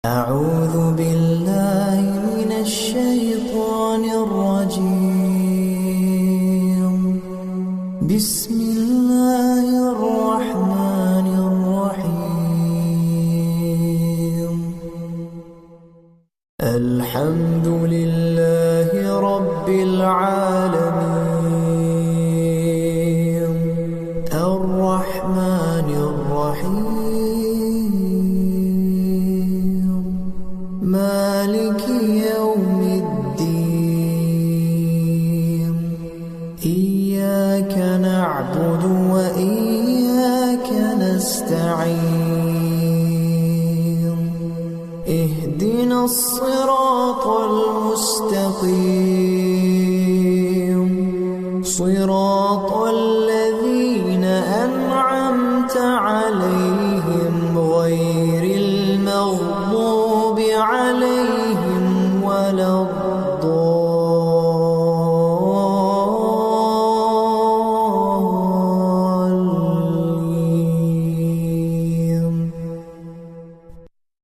أعوذ بالله من الشيطان الرجيم. بسم الله الرحمن الرحيم. الحمد لله رب العالمين، الرحمن الرحيم، مالك يوم الدين. إياك نعبد وإياك نستعين. اهدنا الصراط المستقيم، صراط الذين أنعمت عليهم غير المغضوب عليهم ولا الضالين.